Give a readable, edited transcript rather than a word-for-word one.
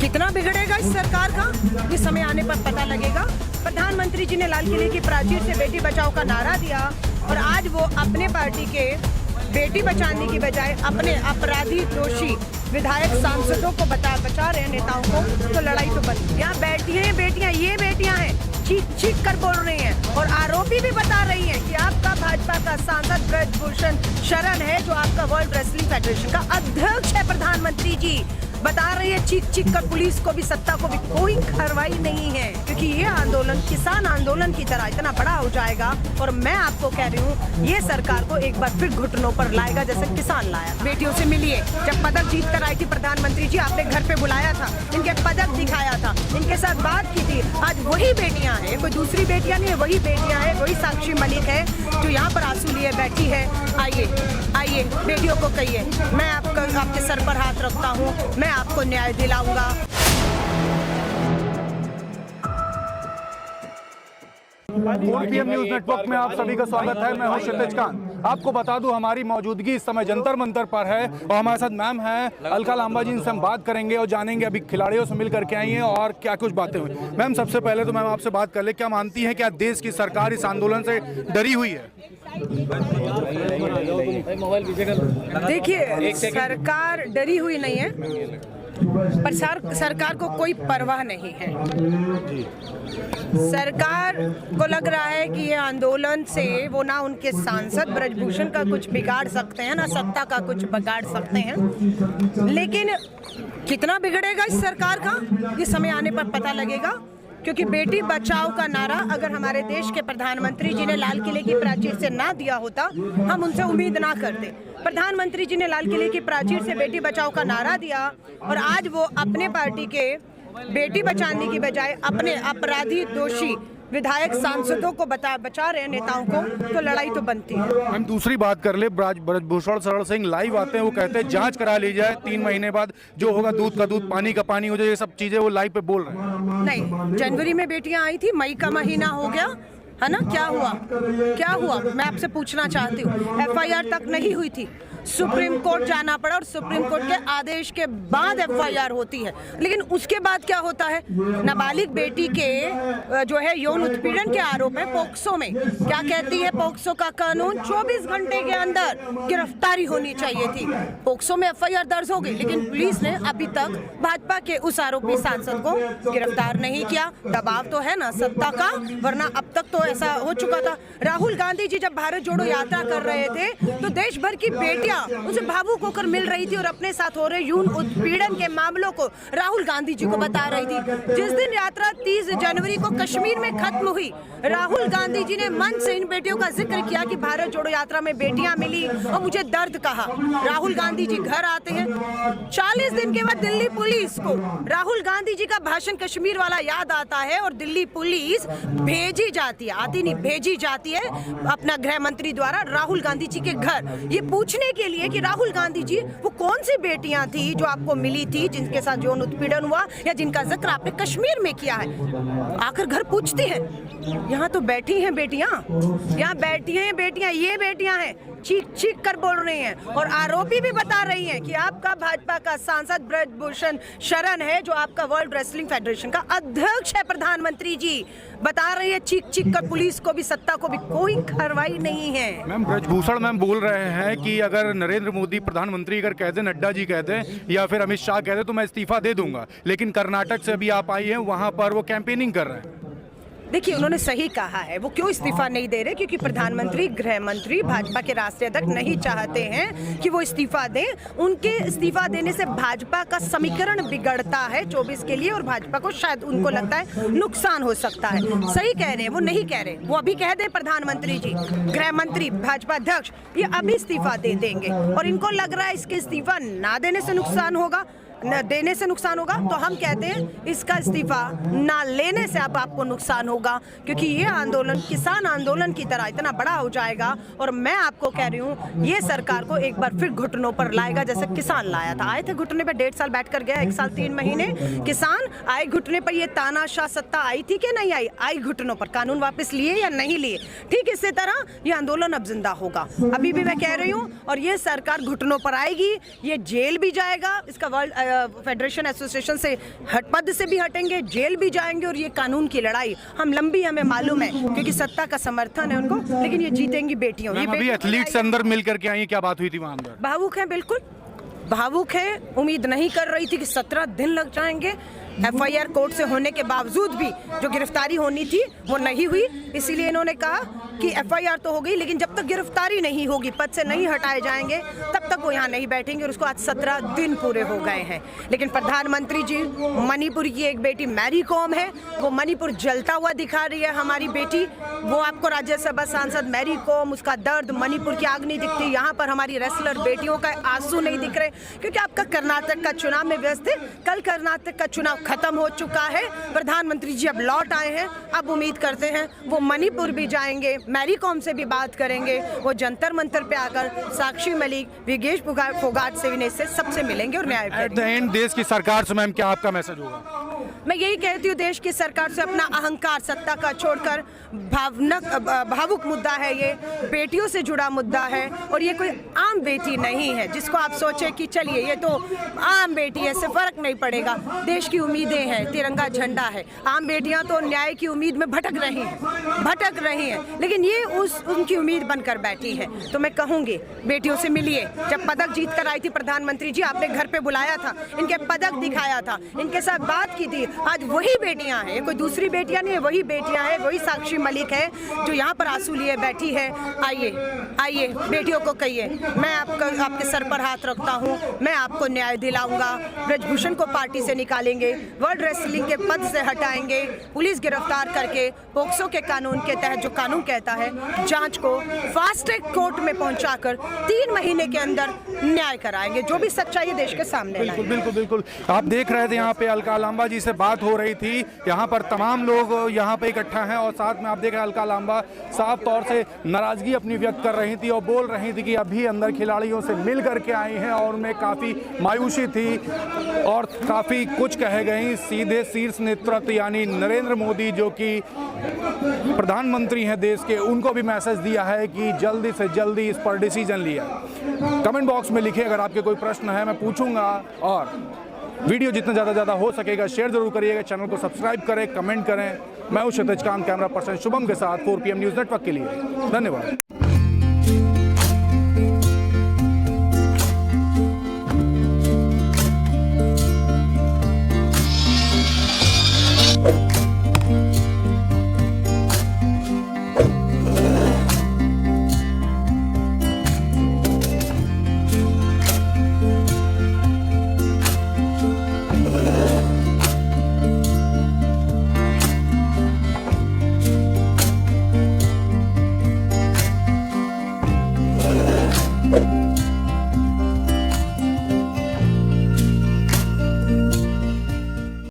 कितना बिगड़ेगा इस सरकार का, ये समय आने पर पता लगेगा। प्रधानमंत्री जी ने लाल किले की प्राचीर से बेटी बचाओ का नारा दिया और आज वो अपने पार्टी के बेटी बचाने की बजाय अपने अपराधी दोषी विधायक सांसदों को बचा रहे नेताओं को, तो लड़ाई तो बंद। यहाँ बैठी हैं बेटियां, ये बेटियां हैं, चीख चीख कर बोल रही हैं और आरोपी भी बता रही हैं कि आपका भाजपा का सांसद ब्रजभूषण शरण है, जो आपका वर्ल्ड रेसलिंग फेडरेशन का अध्यक्ष है। प्रधानमंत्री जी बता रही है चीख चीख कर पुलिस को भी, सत्ता को भी कोई कार्रवाई नहीं है, क्योंकि ये आंदोलन किसान आंदोलन की तरह इतना बड़ा हो जाएगा। और मैं आपको कह रही हूँ, ये सरकार को एक बार फिर घुटनों पर लाएगा जैसे किसान लाया। बेटियों से मिलिए, जब पदक जीत कर आई थी प्रधानमंत्री जी, आपने घर पे बुलाया था, इनके पदक दिखाया था, इनके साथ बात की थी। आज वही बेटियां हैं, कोई दूसरी बेटियां नहीं है, वही बेटियां हैं, वही साक्षी मलिक है जो यहाँ पर आंसू लिए बैठी है। आइए आइए, बेटियों को कहिए, मैं आपके सर पर हाथ रखता हूँ, मैं आपको न्याय दिलाऊंगा। पीएम न्यूज नेटवर्क में आप सभी का स्वागत है। मैं हूं क्षितिज खान। आपको बता दूं, हमारी मौजूदगी इस समय जंतर मंतर पर है और हमारे साथ मैम हैं अलका लांबा जी, इनसे हम बात करेंगे और जानेंगे अभी खिलाड़ियों से मिल करके आई हैं और क्या कुछ बातें हुई। मैम, सबसे पहले तो मैम आपसे बात कर ले, क्या मानती हैं क्या देश की सरकार इस आंदोलन से डरी हुई है? देखिए, सरकार डरी हुई नहीं है, पर सरकार को कोई परवाह नहीं है। सरकार को लग रहा है कि ये आंदोलन से वो ना उनके सांसद ब्रजभूषण का कुछ बिगाड़ सकते हैं, ना सत्ता का कुछ बिगाड़ सकते हैं। लेकिन कितना बिगड़ेगा इस सरकार का, ये समय आने पर पता लगेगा। क्योंकि बेटी बचाओ का नारा अगर हमारे देश के प्रधानमंत्री जी ने लाल किले की प्राचीर से ना दिया होता, हम उनसे उम्मीद ना करते। प्रधानमंत्री जी ने लाल किले की प्राचीर से बेटी बचाओ का नारा दिया और आज वो अपने पार्टी के बेटी बचाने की बजाय अपने अपराधी दोषी विधायक सांसदों को बचा रहे नेताओं को, तो लड़ाई तो बनती है। हम दूसरी बात कर ले, ब्रजभूषण शरण सिंह लाइव आते हैं, वो कहते हैं जांच करा ली जाए, 3 महीने बाद जो होगा दूध का दूध पानी का पानी हो जाए, ये सब चीजें वो लाइव पे बोल रहे हैं। नहीं, जनवरी में बेटियां आई थी, मई का महीना हो गया है ना, क्या हुआ क्या हुआ, मैं आपसे पूछना चाहती हूँ। FIR तक नहीं हुई थी, सुप्रीम कोर्ट जाना पड़ा और सुप्रीम कोर्ट के आदेश के बाद FIR होती है। लेकिन उसके बाद क्या होता है, नाबालिग बेटी के जो है यौन उत्पीड़न के आरोप है पोक्सो में। क्या कहती है पोक्सो का कानून, 24 घंटे के अंदर गिरफ्तारी होनी चाहिए थी। पोक्सो में FIR दर्ज हो गई, लेकिन पुलिस ने अभी तक भाजपा के उस आरोपी सांसद को गिरफ्तार नहीं किया। दबाव तो है ना सत्ता का, वरना अब तक तो ऐसा हो चुका था। राहुल गांधी जी जब भारत जोड़ो यात्रा कर रहे थे, तो देश भर की बेटियां उसे भावुक होकर मिल रही थी और अपने साथ हो रहे यौन उत्पीड़न के मामलों को राहुल गांधी जी को बता रही थी। जिस दिन यात्रा 30 जनवरी को कश्मीर में खत्म हुई, राहुल गांधी जी ने मन से इन बेटियों का जिक्र किया कि भारत जोड़ो यात्रा में बेटियां मिली और मुझे दर्द कहा। राहुल गांधी जी घर आते हैं, 40 दिन के बाद दिल्ली पुलिस को राहुल गांधी जी का भाषण कश्मीर वाला याद आता है और दिल्ली पुलिस भेजी जाती है, आती नहीं भेजी जाती है अपना गृह मंत्री द्वारा राहुल गांधी जी के घर, ये पूछने के लिए कि राहुल गांधी जी वो कौन सी बेटियां थी जो आपको मिली थी, जिनके साथ यौन उत्पीड़न हुआ या जिनका जिक्र आपने कश्मीर में किया है। आकर घर पूछती है, यहाँ तो बैठी हैं बेटियां, यहाँ बैठी हैं बेटियां, ये बेटियां हैं, चीख चीख कर बोल रही हैं और आरोपी भी बता रही हैं कि आपका भाजपा का सांसद ब्रजभूषण शरण है, जो आपका वर्ल्ड रेसलिंग फेडरेशन का अध्यक्ष है। प्रधानमंत्री जी बता रही है चीख चीख कर पुलिस को भी, सत्ता को भी कोई कार्रवाई नहीं है। मैम, ब्रजभूषण मैम बोल रहे हैं कि अगर नरेंद्र मोदी प्रधानमंत्री अगर कह दे, नड्डा जी कह दे या फिर अमित शाह कह दे तो मैं इस्तीफा दे दूंगा। लेकिन कर्नाटक से अभी आप आई हैं, वहां पर वो कैंपेनिंग कर रहे हैं। देखिए, उन्होंने सही कहा है, वो क्यों इस्तीफा नहीं दे रहे, क्योंकि प्रधानमंत्री गृह मंत्री भाजपा के राष्ट्रीय अध्यक्ष नहीं चाहते हैं कि वो इस्तीफा दें। उनके इस्तीफा देने से भाजपा का समीकरण बिगड़ता है 24 के लिए और भाजपा को शायद उनको लगता है नुकसान हो सकता है। सही कह रहे हैं, वो नहीं कह रहे, वो अभी कह दे प्रधानमंत्री जी, गृह मंत्री भाजपा अध्यक्ष ये अभी इस्तीफा दे देंगे और इनको लग रहा है इसके इस्तीफा ना देने से नुकसान होगा, न देने से नुकसान होगा, तो हम कहते हैं इसका इस्तीफा ना लेने से अब आपको नुकसान होगा, क्योंकि ये आंदोलन किसान आंदोलन की तरह इतना बड़ा हो जाएगा। और मैं आपको कह रही हूँ, ये सरकार को एक बार फिर घुटनों पर लाएगा जैसे किसान लाया था। आए थे घुटने पर, 1.5 साल बैठ कर गया, 1 साल 3 महीने किसान आए घुटने पर। ये तानाशाह सत्ता आई थी कि नहीं आई, आई घुटनों पर। कानून वापस लिए या नहीं लिए, ठीक इसी तरह ये आंदोलन अब जिंदा होगा। अभी भी मैं कह रही हूँ, और ये सरकार घुटनों पर आएगी, ये जेल भी जाएगा, इसका वर्ल्ड फेडरेशन एसोसिएशन से पद से भी हटेंगे, जेल भी जाएंगे। और ये कानून की लड़ाई हमें मालूम है, क्योंकि सत्ता का समर्थन है उनको, लेकिन ये जीतेंगी बेटियों। ये अभी एथलीट से अंदर मिल करके आई, क्या बात हुई थी वहाँ अंदर? भावुक है, बिल्कुल भावुक है। उम्मीद नहीं कर रही थी कि 17 दिन लग जाएंगे। एफआईआर कोर्ट से होने के बावजूद भी जो गिरफ्तारी होनी थी वो नहीं हुई, इसीलिए इन्होंने कहा कि एफआईआर तो हो गई, लेकिन जब तक गिरफ्तारी नहीं होगी, पद से नहीं हटाए जाएंगे, तब तक वो यहाँ नहीं बैठेंगे। और उसको आज 17 दिन पूरे हो गए हैं। लेकिन प्रधानमंत्री जी, मणिपुर की एक बेटी मैरी कॉम है, वो मणिपुर जलता हुआ दिखा रही है। हमारी बेटी, वो आपको राज्यसभा सांसद मैरी कॉम, उसका दर्द, मणिपुर की आग नहीं दिखती। यहाँ पर हमारी रेसलर बेटियों का आंसू नहीं दिख रहे, क्योंकि आपका कर्नाटक का चुनाव में व्यस्त है। कल कर्नाटक का चुनाव खत्म हो चुका है। प्रधानमंत्री जी अब लौट आए हैं। अब उम्मीद करते हैं वो मणिपुर भी जाएंगे, मैरी कॉम से भी बात करेंगे, वो जंतर मंतर पे आकर साक्षी मलिक, विगेश फोगाट से सबसे मिलेंगे और न्याय करेंगे। एट द एंड देश की सरकार से मैम क्या आपका मैसेज होगा? मैं यही कहती हूँ, देश की सरकार से अपना अहंकार, सत्ता का छोड़कर भावुक मुद्दा है, ये बेटियों से जुड़ा मुद्दा है। और ये कोई आम बेटी नहीं है जिसको आप सोचे कि चलिए ये तो आम बेटी है, इससे फर्क नहीं पड़ेगा। देश की उम्मीदें हैं, तिरंगा झंडा है। आम बेटियां तो न्याय की उम्मीद में भटक रही हैं, लेकिन ये उनकी उम्मीद बनकर बैठी है। तो मैं कहूँगी, बेटियों से मिलिए। जब पदक जीत कर आई थी प्रधानमंत्री जी, आपने घर पे बुलाया था, इनके पदक दिखाया था, इनके साथ बात की थी। आज वही बेटियां हैं, कोई दूसरी बेटियां नहीं है, वही बेटियां हैं, वही साक्षी मलिक है जो यहाँ पर आंसू लिए बैठी है। आइए बेटियों को कहिए, मैं आपके सर पर हाथ रखता हूँ, मैं आपको न्याय दिलाऊंगा। ब्रजभूषण को पार्टी से निकालेंगे, वर्ल्ड रेसलिंग के पद से हटाएंगे, पुलिस गिरफ्तार करके पोक्सो के कानून के तहत, जो कानून कहता है, जांच को फास्ट ट्रैक कोर्ट में पहुंचाकर 3 महीने के अंदर न्याय कराएंगे। जो भी सच्चाई है देश के सामने लाएंगे। बिल्कुल। आप देख रहे थे यहाँ पे अलका लांबा जी से बात हो रही थी। यहाँ पर तमाम लोग यहाँ पे इकट्ठा हैं और साथ में आप देख रहे हैं अलका लांबा साफ तौर से नाराजगी अपनी व्यक्त कर रही थी और बोल रही थी कि अभी अंदर खिलाड़ियों से मिल करके आई हैं और उनमें काफ़ी मायूसी थी और काफ़ी कुछ कह गई। सीधे शीर्ष नेतृत्व यानी नरेंद्र मोदी, जो कि प्रधानमंत्री हैं देश के, उनको भी मैसेज दिया है कि जल्दी से जल्दी इस पर डिसीजन लिया। कमेंट बॉक्स में लिखिए अगर आपके कोई प्रश्न है, मैं पूछूंगा। और वीडियो जितना ज़्यादा हो सकेगा शेयर जरूर करिएगा, चैनल को सब्सक्राइब करें, कमेंट करें। मैं हूं क्षितिज कांत, कैमरा पर्सन शुभम के साथ 4PM न्यूज़ नेटवर्क के लिए। धन्यवाद।